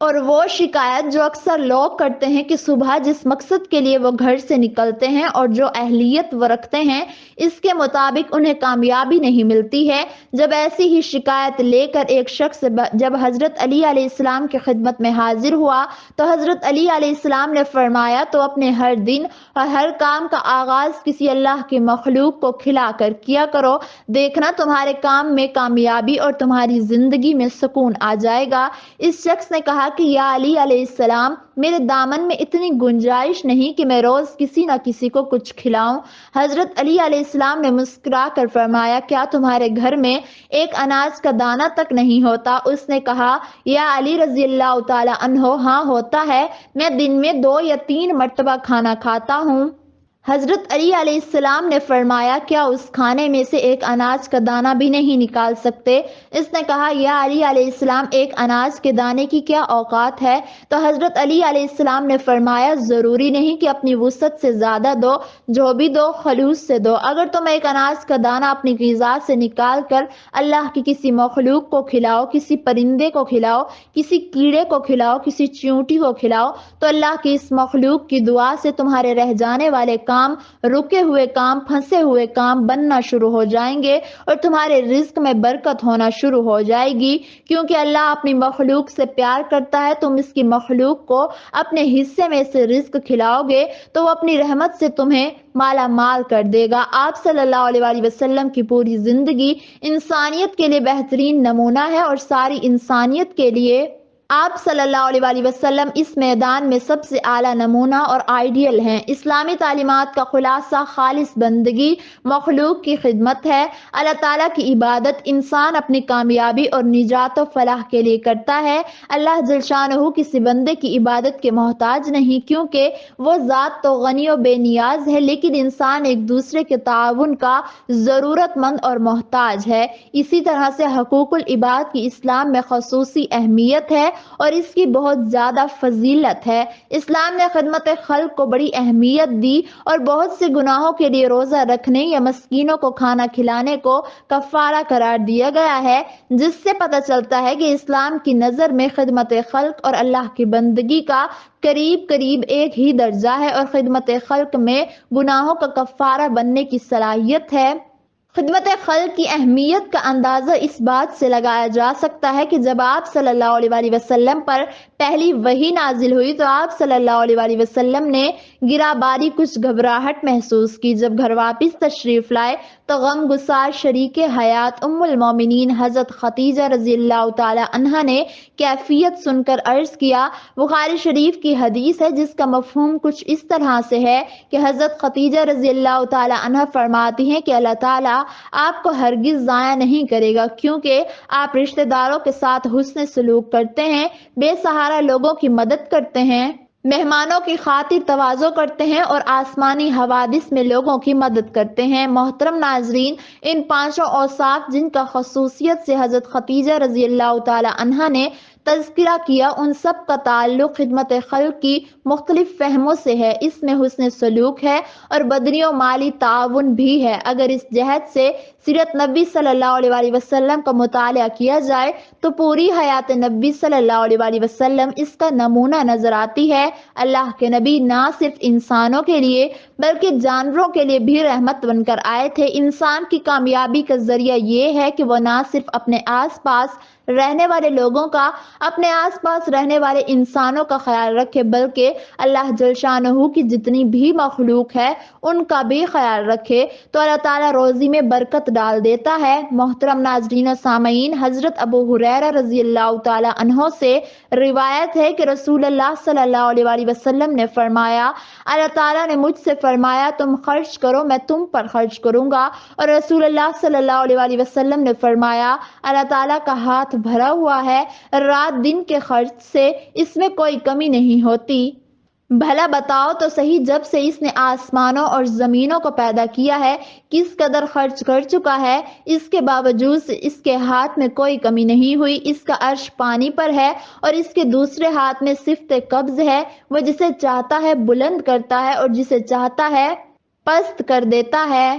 اور وہ شکایت جو اکثر لوگ کرتے ہیں کہ صبح جس مقصد کے لیے وہ گھر سے نکلتے ہیں اور جو اہلیت وہ رکھتے ہیں اس کے مطابق انہیں کامیابی نہیں ملتی ہے۔ جب ایسی ہی شکایت لے کر ایک شخص جب حضرت علی علیہ السلام کی خدمت میں حاضر ہوا تو حضرت علی علیہ السلام نے فرمایا تو اپنے ہر دن اور ہر کام کا آغاز کسی اللہ کی مخلوق کو کھلا کر کیا کرو، دیکھنا تمہارے کام میں کامیابی اور تمہاری زندگی میں سکون آ جائے گا۔ اس شخص نے کہا کہ یا علی علیہ السلام، میرے دامن میں اتنی گنجائش نہیں کہ میں روز کسی نہ کسی کو کچھ کھلاؤں۔ حضرت علی علیہ السلام نے مسکرا کر فرمایا کیا تمہارے گھر میں ایک اناج کا دانہ تک نہیں ہوتا؟ اس نے کہا یا علی رضی اللہ تعالی عنہ، ہاں ہوتا ہے، میں دن میں 2 یا 3 مرتبہ کھانا کھاتا ہوں۔ حضرت علی علیہ السلام نے فرمایا کیا اس کھانے میں سے ایک اناج کا دانہ بھی نہیں نکال سکتے؟ اس نے کہا یا علی علیہ السلام، ایک اناج کے دانے کی کیا اوقات ہے؟ تو حضرت علی علیہ السلام نے فرمایا ضروری نہیں کہ اپنی وسعت سے زیادہ دو، جو بھی دو خلوص سے دو۔ اگر تم ایک اناج کا دانہ اپنی غذا سے نکال کر اللہ کی کسی مخلوق کو کھلاؤ، کسی پرندے کو کھلاؤ، کسی کیڑے کو کھلاؤ، کسی چیونٹی کو کھلاؤ، تو اللہ کی اس مخلوق کی دعا سے تمہارے رہ جانے والے کام، رکے ہوئے کام، پھنسے ہوئے کام بننا شروع ہو جائیں گے اور تمہارے رزق میں برکت ہونا شروع ہو جائے گی، کیونکہ اللہ اپنی مخلوق سے پیار کرتا ہے۔ تم اس کی مخلوق کو اپنے حصے میں سے رزق کھلاؤ گے تو وہ اپنی رحمت سے تمہیں مالا مال کر دے گا۔ آپ صلی اللہ علیہ وسلم کی پوری زندگی انسانیت کے لیے بہترین نمونہ ہے اور ساری انسانیت کے لیے آپ صلی اللہ علیہ وسلم اس میدان میں سب سے اعلیٰ نمونہ اور آئیڈیل ہیں۔ اسلامی تعلیمات کا خلاصہ خالص بندگی، مخلوق کی خدمت ہے۔ اللہ تعالیٰ کی عبادت انسان اپنی کامیابی اور نجات و فلاح کے لیے کرتا ہے۔ اللہ جل شانہ کسی بندے کی عبادت کے محتاج نہیں، کیونکہ وہ ذات تو غنی و بے نیاز ہے، لیکن انسان ایک دوسرے کے تعاون کا ضرورت مند اور محتاج ہے۔ اسی طرح سے حقوق العباد کی اسلام میں خصوصی اہمیت ہے اور اس کی بہت زیادہ فضیلت ہے۔ اسلام نے خدمت خلق کو بڑی اہمیت دی اور بہت سے گناہوں کے لیے روزہ رکھنے یا مسکینوں کو کھانا کھلانے کو کفارہ قرار دیا گیا ہے، جس سے پتہ چلتا ہے کہ اسلام کی نظر میں خدمت خلق اور اللہ کی بندگی کا قریب قریب ایک ہی درجہ ہے اور خدمت خلق میں گناہوں کا کفارہ بننے کی صلاحیت ہے۔ خدمت خلق کی اہمیت کا اندازہ اس بات سے لگایا جا سکتا ہے کہ جب آپ صلی اللہ علیہ وسلم پر پہلی وحی نازل ہوئی تو آپ صلی اللہ علیہ وسلم نے گرا باری کچھ گھبراہٹ محسوس کی۔ جب گھر واپس تشریف لائے تو غم گسار شریک حیات ام المومنین حضرت خدیجہ رضی اللہ تعالی عنہا نے کیفیت سن کر عرض کیا۔ بخاری شریف کی حدیث ہے جس کا مفہوم کچھ اس طرح سے ہے کہ حضرت خدیجہ رضی اللہ تعالی عنہا فرماتی ہیں کہ اللہ تعالیٰ آپ کو ہرگز ضائع نہیں کرے گا، کیونکہ آپ رشتہ داروں کے ساتھ حسن سلوک کرتے ہیں، بے سہارا لوگوں کی مدد کرتے ہیں، مہمانوں کی خاطر تواضع کرتے ہیں اور آسمانی حوادث میں لوگوں کی مدد کرتے ہیں۔ محترم ناظرین، ان 5 اوصاف جن کا خصوصیت سے حضرت خدیجہ رضی اللہ تعالی عنہا نے تذکرہ کیا، ان سب کا تعلق خدمت خلق کی مختلف فہموں سے ہے۔ اس میں حسن سلوک ہے اور بدنی و مالی تعاون بھی ہے۔ اگر اس جہت سے سیرت نبی صلی اللہ علیہ وسلم کا مطالعہ کیا جائے تو پوری حیات نبی صلی اللہ علیہ وسلم اس کا نمونہ نظر آتی ہے۔ اللہ کے نبی نہ صرف انسانوں کے لیے بلکہ جانوروں کے لیے بھی رحمت بن کر آئے تھے۔ انسان کی کامیابی کا ذریعہ یہ ہے کہ وہ نہ صرف اپنے آس پاس رہنے والے لوگوں کا، اپنے آس پاس رہنے والے انسانوں کا خیال رکھے، بلکہ اللہ جل شانہ کی جتنی بھی مخلوق ہے ان کا بھی خیال رکھے تو اللہ تعالیٰ روزی میں برکت ڈال دیتا ہے۔ محترم ناظرین و سامعین، حضرت ابو ہریرہ رضی اللہ تعالی عنہ سے روایت ہے کہ رسول اللہ صلی اللہ علیہ وسلم نے فرمایا، اللہ تعالیٰ نے مجھ سے فرمایا تم خرچ کرو میں تم پر خرچ کروں گا، اور رسول اللہ صلی اللہ علیہ وسلم نے فرمایا اللہ تعالیٰ کا ہاتھ بھرا ہوا ہے رات دن کے خرچ سے، اس میں کوئی کمی نہیں ہوتی۔ بھلا بتاؤ تو صحیح، جب سے اس نے آسمانوں اور زمینوں کو پیدا کیا ہے کس قدر خرچ کر چکا ہے، اس کے باوجود اس کے ہاتھ میں کوئی کمی نہیں ہوئی۔ اس کا عرش پانی پر ہے اور اس کے دوسرے ہاتھ میں صفت قبض ہے، وہ جسے چاہتا ہے بلند کرتا ہے اور جسے چاہتا ہے پست کر دیتا ہے۔